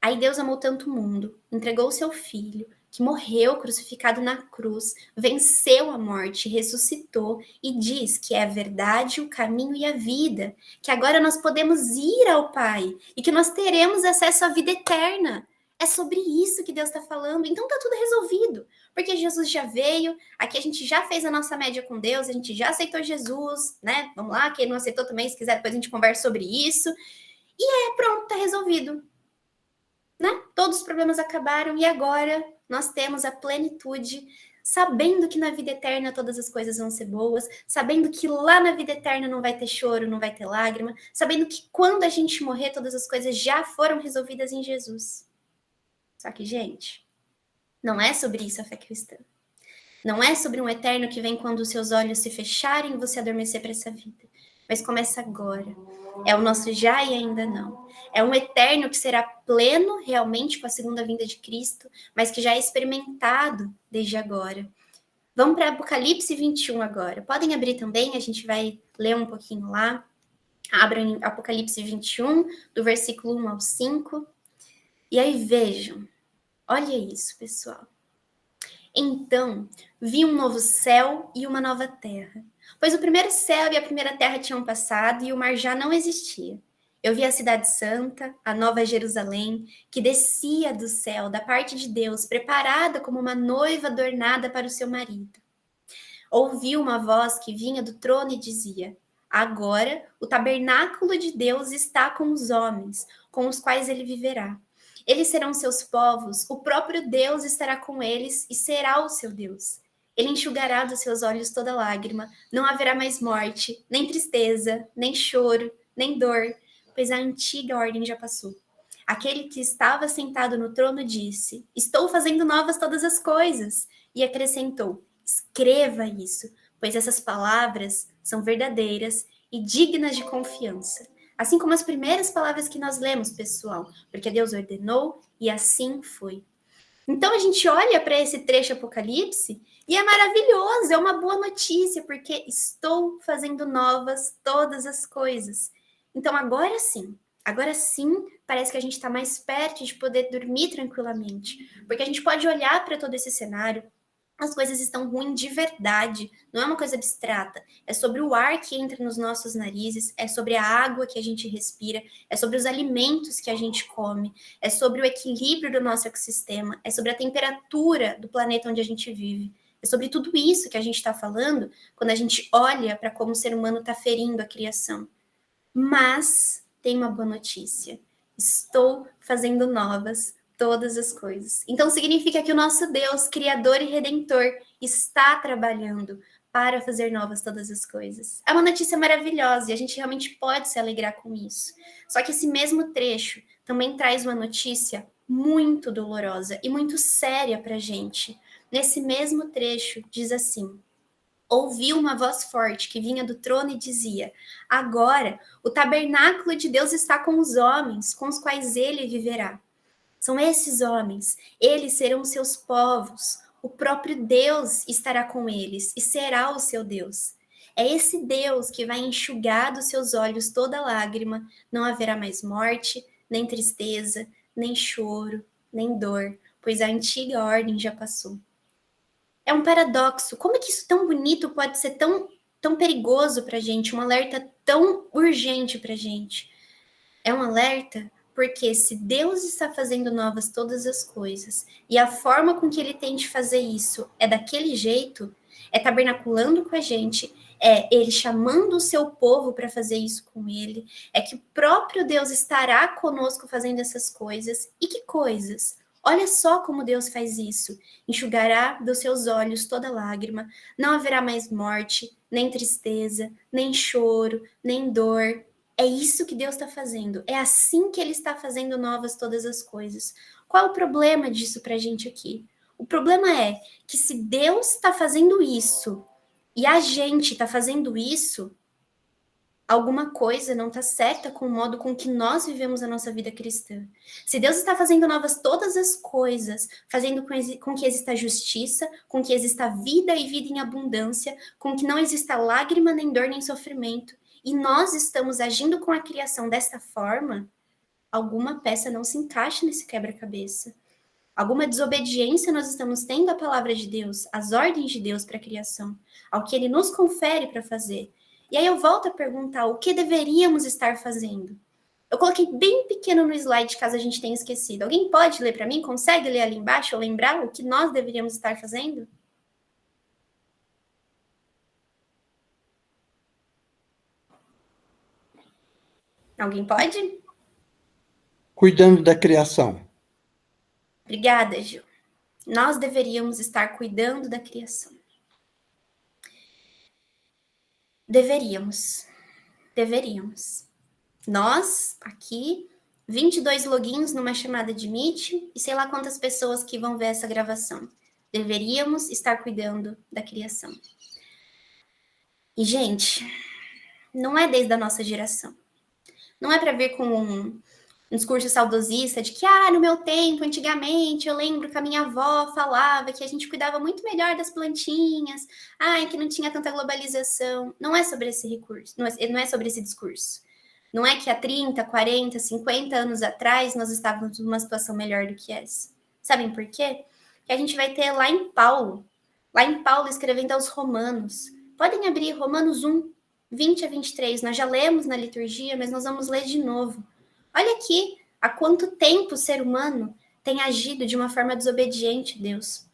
aí Deus amou tanto o mundo, entregou o seu Filho, que morreu crucificado na cruz, venceu a morte, ressuscitou e diz que é a verdade, o caminho e a vida, que agora nós podemos ir ao Pai e que nós teremos acesso à vida eterna. É sobre isso que Deus está falando. Então tá tudo resolvido, porque Jesus já veio, aqui a gente já fez a nossa média com Deus, a gente já aceitou Jesus, né? Vamos lá, quem não aceitou também, se quiser, depois a gente conversa sobre isso. E pronto, tá resolvido. Né? Todos os problemas acabaram e agora nós temos a plenitude, sabendo que na vida eterna todas as coisas vão ser boas, sabendo que lá na vida eterna não vai ter choro, não vai ter lágrima, sabendo que quando a gente morrer todas as coisas já foram resolvidas em Jesus. Só que, gente, Não é sobre isso a fé cristã. Não é sobre um eterno que vem quando os seus olhos se fecharem e você adormecer para essa vida. Mas começa agora. É o nosso já e ainda não. É um eterno que será pleno realmente com a segunda vinda de Cristo, mas que já é experimentado desde agora. Vamos para Apocalipse 21 agora. Podem abrir também, a gente vai ler um pouquinho lá. Abram Apocalipse 21, do versículo 1 ao 5. E aí vejam. Olha isso, pessoal. Então, vi um novo céu e uma nova terra. Pois o primeiro céu e a primeira terra tinham passado e o mar já não existia. Eu vi a cidade santa, a nova Jerusalém, que descia do céu, da parte de Deus, preparada como uma noiva adornada para o seu marido. Ouvi uma voz que vinha do trono e dizia: Agora o tabernáculo de Deus está com os homens, com os quais ele viverá. Eles serão seus povos, o próprio Deus estará com eles e será o seu Deus. Ele enxugará dos seus olhos toda lágrima, não haverá mais morte, nem tristeza, nem choro, nem dor, pois a antiga ordem já passou. Aquele que estava sentado no trono disse: Estou fazendo novas todas as coisas. E acrescentou: Escreva isso, pois essas palavras são verdadeiras e dignas de confiança. Assim como as primeiras palavras que nós lemos, pessoal, porque Deus ordenou e assim foi. Então a gente olha para esse trecho Apocalipse e é maravilhoso, é uma boa notícia, porque estou fazendo novas todas as coisas. Então agora sim, parece que a gente está mais perto de poder dormir tranquilamente, porque a gente pode olhar para todo esse cenário. As coisas estão ruins de verdade, não é uma coisa abstrata. É sobre o ar que entra nos nossos narizes, é sobre a água que a gente respira, é sobre os alimentos que a gente come, é sobre o equilíbrio do nosso ecossistema, é sobre a temperatura do planeta onde a gente vive. É sobre tudo isso que a gente está falando quando a gente olha para como o ser humano está ferindo a criação. Mas tem uma boa notícia. Estou fazendo novas todas as coisas. Então significa que o nosso Deus, Criador e Redentor, está trabalhando para fazer novas todas as coisas. É uma notícia maravilhosa e a gente realmente pode se alegrar com isso. Só que esse mesmo trecho também traz uma notícia muito dolorosa e muito séria para a gente. Nesse mesmo trecho diz assim: ouvi uma voz forte que vinha do trono e dizia: Agora o tabernáculo de Deus está com os homens, com os quais ele viverá. São esses homens, eles serão seus povos, o próprio Deus estará com eles e será o seu Deus. É esse Deus que vai enxugar dos seus olhos toda lágrima, não haverá mais morte, nem tristeza, nem choro, nem dor, pois a antiga ordem já passou. É um paradoxo. Como é que isso tão bonito pode ser tão perigoso para a gente, um alerta tão urgente para a gente? É um alerta porque se Deus está fazendo novas todas as coisas e a forma com que ele tem de fazer isso é daquele jeito, é tabernaculando com a gente, é ele chamando o seu povo para fazer isso com ele, é que o próprio Deus estará conosco fazendo essas coisas. E que coisas? Olha só como Deus faz isso. Enxugará dos seus olhos toda lágrima, não haverá mais morte, nem tristeza, nem choro, nem dor. É isso que Deus está fazendo. É assim que ele está fazendo novas todas as coisas. Qual é o problema disso para a gente aqui? O problema é que se Deus está fazendo isso e a gente está fazendo isso, alguma coisa não está certa com o modo com que nós vivemos a nossa vida cristã. Se Deus está fazendo novas todas as coisas, fazendo com que exista justiça, com que exista vida e vida em abundância, com que não exista lágrima, nem dor, nem sofrimento, e nós estamos agindo com a criação desta forma, alguma peça não se encaixa nesse quebra-cabeça. Alguma desobediência nós estamos tendo à palavra de Deus, às ordens de Deus para a criação, ao que ele nos confere para fazer. E aí eu volto a perguntar, o que deveríamos estar fazendo? Eu coloquei bem pequeno no slide, caso a gente tenha esquecido. Alguém pode ler para mim? Consegue ler ali embaixo ou lembrar o que nós deveríamos estar fazendo? Alguém pode? Cuidando da criação. Obrigada, Gil. Nós deveríamos estar cuidando da criação. Deveríamos. Nós, aqui, 22 logins numa chamada de Meet e sei lá quantas pessoas que vão ver essa gravação. Deveríamos estar cuidando da criação. E, gente, não é desde a nossa geração. Não é para vir com um discurso saudosista de que, no meu tempo, antigamente, eu lembro que a minha avó falava que a gente cuidava muito melhor das plantinhas, que não tinha tanta globalização. Não é sobre esse recurso, não é sobre esse discurso. Não é que há 30, 40, 50 anos atrás nós estávamos numa situação melhor do que essa. Sabem por quê? Que a gente vai ter lá em Paulo escrevendo aos Romanos. Podem abrir Romanos 1, 20 a 23. Nós já lemos na liturgia, mas nós vamos ler de novo. Olha aqui, há quanto tempo o ser humano tem agido de uma forma desobediente a Deus.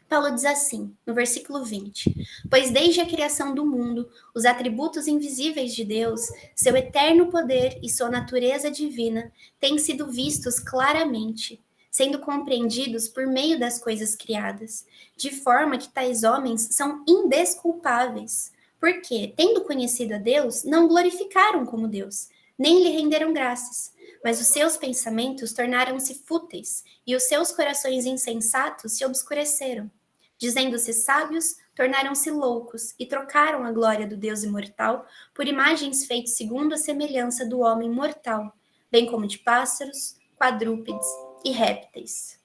Paulo diz assim, no versículo 20: pois desde a criação do mundo, os atributos invisíveis de Deus, seu eterno poder e sua natureza divina, têm sido vistos claramente, sendo compreendidos por meio das coisas criadas, de forma que tais homens são indesculpáveis, porque, tendo conhecido a Deus, não glorificaram como Deus, nem lhe renderam graças, mas os seus pensamentos tornaram-se fúteis, e os seus corações insensatos se obscureceram. Dizendo-se sábios, tornaram-se loucos, e trocaram a glória do Deus imortal por imagens feitas segundo a semelhança do homem mortal, bem como de pássaros, quadrúpedes e répteis.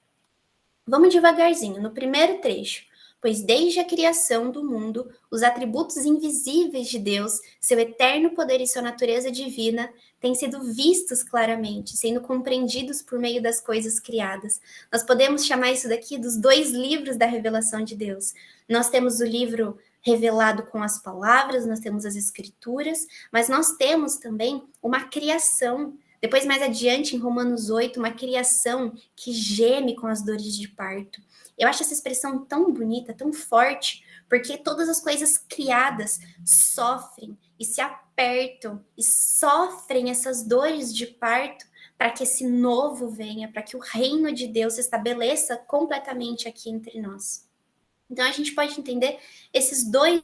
Vamos devagarzinho, no primeiro trecho. Pois desde a criação do mundo, os atributos invisíveis de Deus, seu eterno poder e sua natureza divina, têm sido vistos claramente, sendo compreendidos por meio das coisas criadas. Nós podemos chamar isso daqui dos 2 livros da revelação de Deus. Nós temos o livro revelado com as palavras, nós temos as escrituras, mas nós temos também uma criação. Depois, mais adiante, em Romanos 8, uma criação que geme com as dores de parto. Eu acho essa expressão tão bonita, tão forte, porque todas as coisas criadas sofrem e se apertam e sofrem essas dores de parto para que esse novo venha, para que o reino de Deus se estabeleça completamente aqui entre nós. Então, a gente pode entender esses 2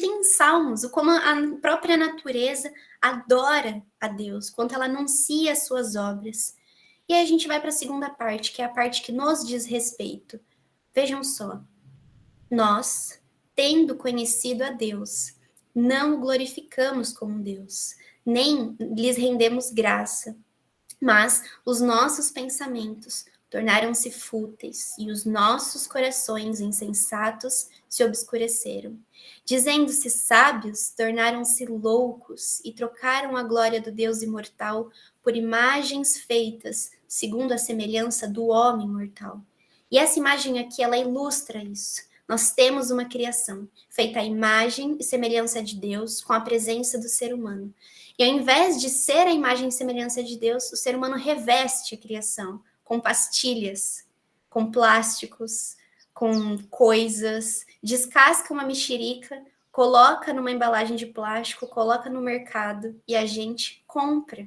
em Salmos, como a própria natureza adora a Deus, quanto ela anuncia as suas obras. E aí a gente vai para a segunda parte, que é a parte que nos diz respeito. Vejam só. Nós, tendo conhecido a Deus, não o glorificamos como Deus, nem lhes rendemos graça, mas os nossos pensamentos tornaram-se fúteis e os nossos corações insensatos se obscureceram. Dizendo-se sábios, tornaram-se loucos e trocaram a glória do Deus imortal por imagens feitas segundo a semelhança do homem mortal. E essa imagem aqui, ela ilustra isso. Nós temos uma criação feita à imagem e semelhança de Deus, com a presença do ser humano. E ao invés de ser a imagem e semelhança de Deus, o ser humano reveste a criação com pastilhas, com plásticos, com coisas, descasca uma mexerica, coloca numa embalagem de plástico, coloca no mercado e a gente compra.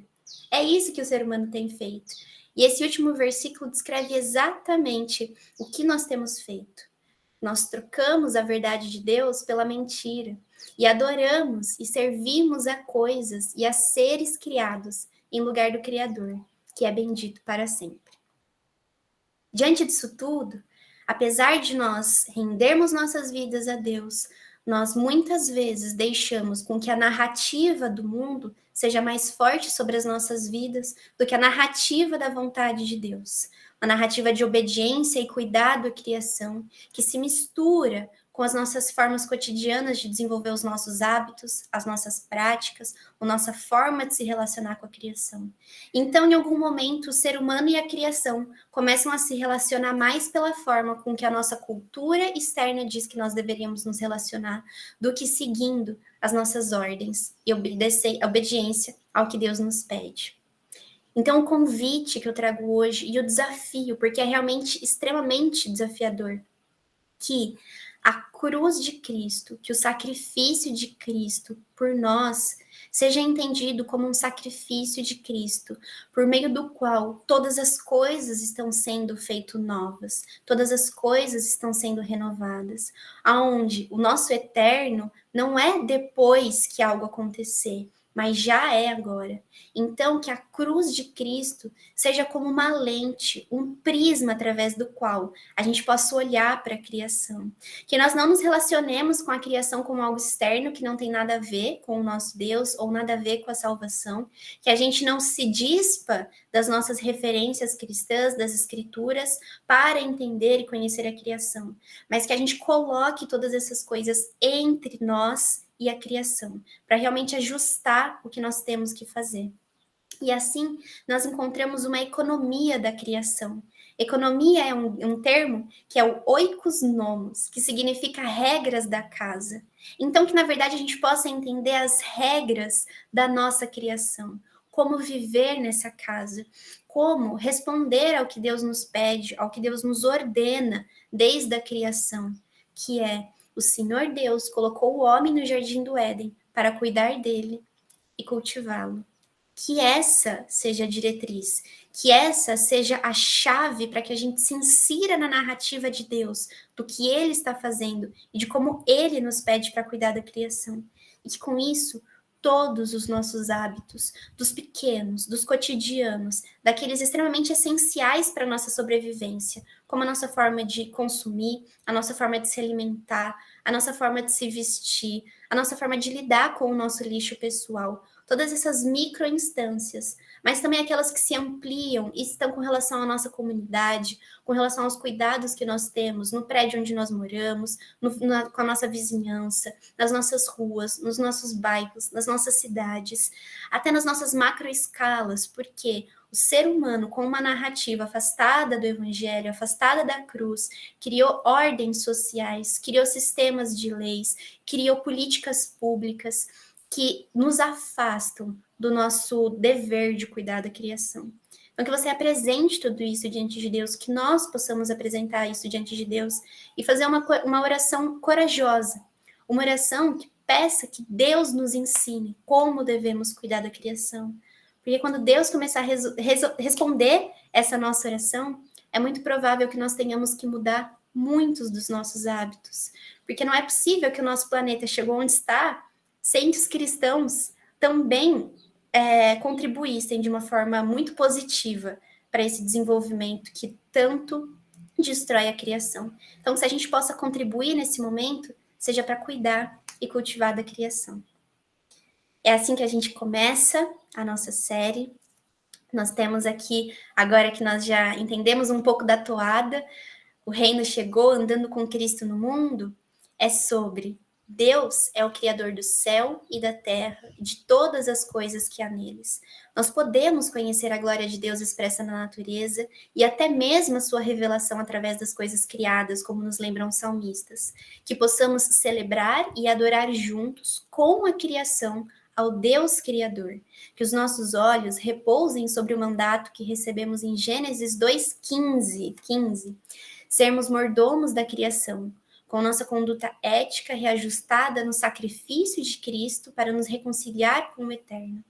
É isso que o ser humano tem feito. E esse último versículo descreve exatamente o que nós temos feito. Nós trocamos a verdade de Deus pela mentira e adoramos e servimos a coisas e a seres criados em lugar do Criador, que é bendito para sempre. Diante disso tudo, apesar de nós rendermos nossas vidas a Deus, nós muitas vezes deixamos com que a narrativa do mundo seja mais forte sobre as nossas vidas do que a narrativa da vontade de Deus. Uma narrativa de obediência e cuidado à criação, que se mistura com as nossas formas cotidianas de desenvolver os nossos hábitos, as nossas práticas, a nossa forma de se relacionar com a criação. Então, em algum momento, o ser humano e a criação começam a se relacionar mais pela forma com que a nossa cultura externa diz que nós deveríamos nos relacionar, do que seguindo as nossas ordens e obediência ao que Deus nos pede. Então, o convite que eu trago hoje e o desafio, porque é realmente extremamente desafiador, que a cruz de Cristo, que o sacrifício de Cristo por nós seja entendido como um sacrifício de Cristo, por meio do qual todas as coisas estão sendo feitas novas, todas as coisas estão sendo renovadas, aonde o nosso eterno não é depois que algo acontecer, mas já é agora. Então, que a cruz de Cristo seja como uma lente, um prisma através do qual a gente possa olhar para a criação. Que nós não nos relacionemos com a criação como algo externo, que não tem nada a ver com o nosso Deus, ou nada a ver com a salvação. Que a gente não se dispa das nossas referências cristãs, das escrituras, para entender e conhecer a criação. Mas que a gente coloque todas essas coisas entre nós e a criação, para realmente ajustar o que nós temos que fazer. E assim, nós encontramos uma economia da criação. Economia é um termo que é o oikos nomos, que significa regras da casa. Então, que na verdade a gente possa entender as regras da nossa criação, como viver nessa casa, como responder ao que Deus nos pede, ao que Deus nos ordena desde a criação, que é: o Senhor Deus colocou o homem no jardim do Éden para cuidar dele e cultivá-lo. Que essa seja a diretriz, que essa seja a chave para que a gente se insira na narrativa de Deus, do que Ele está fazendo e de como Ele nos pede para cuidar da criação. E que com isso, todos os nossos hábitos, dos pequenos, dos cotidianos, daqueles extremamente essenciais para a nossa sobrevivência, como a nossa forma de consumir, a nossa forma de se alimentar, a nossa forma de se vestir, a nossa forma de lidar com o nosso lixo pessoal, todas essas microinstâncias, mas também aquelas que se ampliam e estão com relação à nossa comunidade, com relação aos cuidados que nós temos no prédio onde nós moramos, com a nossa vizinhança, nas nossas ruas, nos nossos bairros, nas nossas cidades, até nas nossas macroescalas, porque o ser humano, com uma narrativa afastada do evangelho, afastada da cruz, criou ordens sociais, criou sistemas de leis, criou políticas públicas que nos afastam do nosso dever de cuidar da criação. Então, que você apresente tudo isso diante de Deus, que nós possamos apresentar isso diante de Deus e fazer uma oração corajosa, uma oração que peça que Deus nos ensine como devemos cuidar da criação. Porque quando Deus começar a responder essa nossa oração, é muito provável que nós tenhamos que mudar muitos dos nossos hábitos. Porque não é possível que o nosso planeta chegou onde está sem que os cristãos também contribuíssem de uma forma muito positiva para esse desenvolvimento que tanto destrói a criação. Então, se a gente possa contribuir nesse momento, seja para cuidar e cultivar da criação. É assim que a gente começa a nossa série. Nós temos aqui, agora que nós já entendemos um pouco da toada, o reino chegou andando com Cristo no mundo, é sobre Deus é o Criador do céu e da terra, de todas as coisas que há neles. Nós podemos conhecer a glória de Deus expressa na natureza e até mesmo a sua revelação através das coisas criadas, como nos lembram os salmistas. Que possamos celebrar e adorar juntos com a criação ao Deus Criador. Que os nossos olhos repousem sobre o mandato que recebemos em Gênesis 2:15. Sermos mordomos da criação, com nossa conduta ética reajustada no sacrifício de Cristo para nos reconciliar com o Eterno.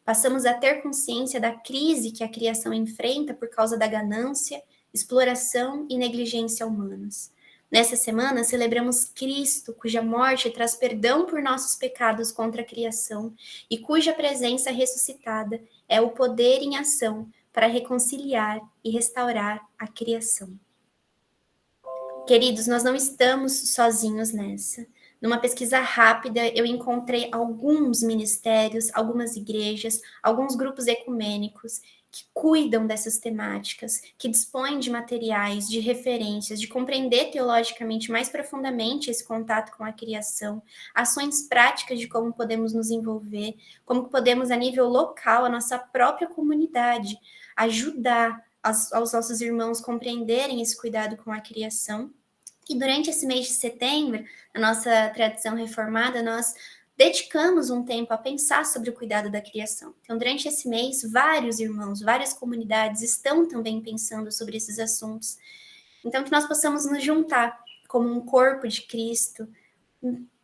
Passamos a ter consciência da crise que a criação enfrenta por causa da ganância, exploração e negligência humanas. Nessa semana, celebramos Cristo, cuja morte traz perdão por nossos pecados contra a criação e cuja presença ressuscitada é o poder em ação para reconciliar e restaurar a criação. Queridos, nós não estamos sozinhos nessa. Numa pesquisa rápida, eu encontrei alguns ministérios, algumas igrejas, alguns grupos ecumênicos que cuidam dessas temáticas, que dispõem de materiais, de referências, de compreender teologicamente mais profundamente esse contato com a criação, ações práticas de como podemos nos envolver, como podemos, a nível local, a nossa própria comunidade, ajudar aos nossos irmãos compreenderem esse cuidado com a criação. E durante esse mês de setembro, na nossa tradição reformada, nós dedicamos um tempo a pensar sobre o cuidado da criação. Então, durante esse mês, vários irmãos, várias comunidades estão também pensando sobre esses assuntos. Então, que nós possamos nos juntar como um corpo de Cristo,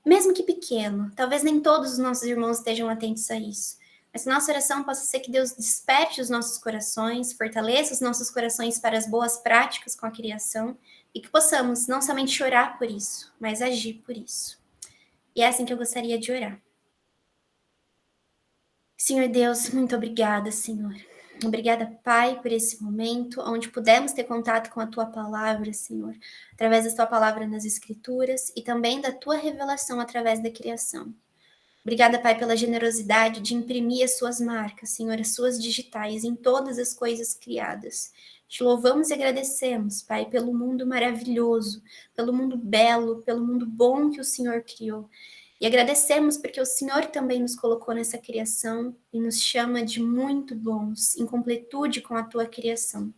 mesmo que pequeno. Talvez nem todos os nossos irmãos estejam atentos a isso. Mas nossa oração possa ser que Deus desperte os nossos corações, fortaleça os nossos corações para as boas práticas com a criação e que possamos não somente chorar por isso, mas agir por isso. E é assim que eu gostaria de orar. Senhor Deus, muito obrigada, Senhor. Obrigada, Pai, por esse momento, onde pudemos ter contato com a Tua Palavra, Senhor, através da Tua Palavra nas Escrituras e também da Tua revelação através da criação. Obrigada, Pai, pela generosidade de imprimir as Suas marcas, Senhor, as Suas digitais em todas as coisas criadas. Te louvamos e agradecemos, Pai, pelo mundo maravilhoso, pelo mundo belo, pelo mundo bom que o Senhor criou. E agradecemos porque o Senhor também nos colocou nessa criação e nos chama de muito bons, em completude com a Tua criação.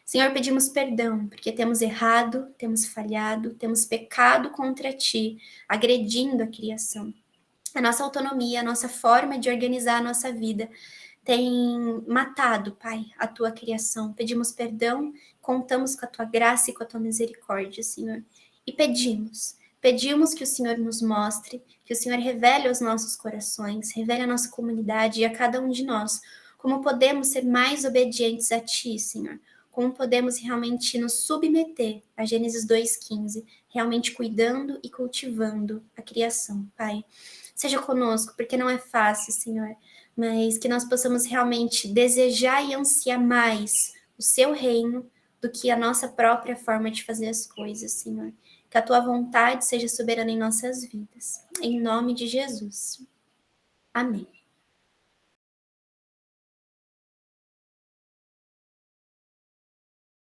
Senhor, pedimos perdão, porque temos errado, temos falhado, temos pecado contra Ti, agredindo a criação. A nossa autonomia, a nossa forma de organizar a nossa vida tem matado, Pai, a Tua criação. Pedimos perdão, contamos com a Tua graça e com a Tua misericórdia, Senhor. E pedimos que o Senhor nos mostre, que o Senhor revele aos nossos corações, revele à nossa comunidade e a cada um de nós como podemos ser mais obedientes a Ti, Senhor. Como podemos realmente nos submeter a Gênesis 2,15, realmente cuidando e cultivando a criação, Pai. Seja conosco, porque não é fácil, Senhor, mas que nós possamos realmente desejar e ansiar mais o Seu reino do que a nossa própria forma de fazer as coisas, Senhor. Que a Tua vontade seja soberana em nossas vidas. Em nome de Jesus. Amém.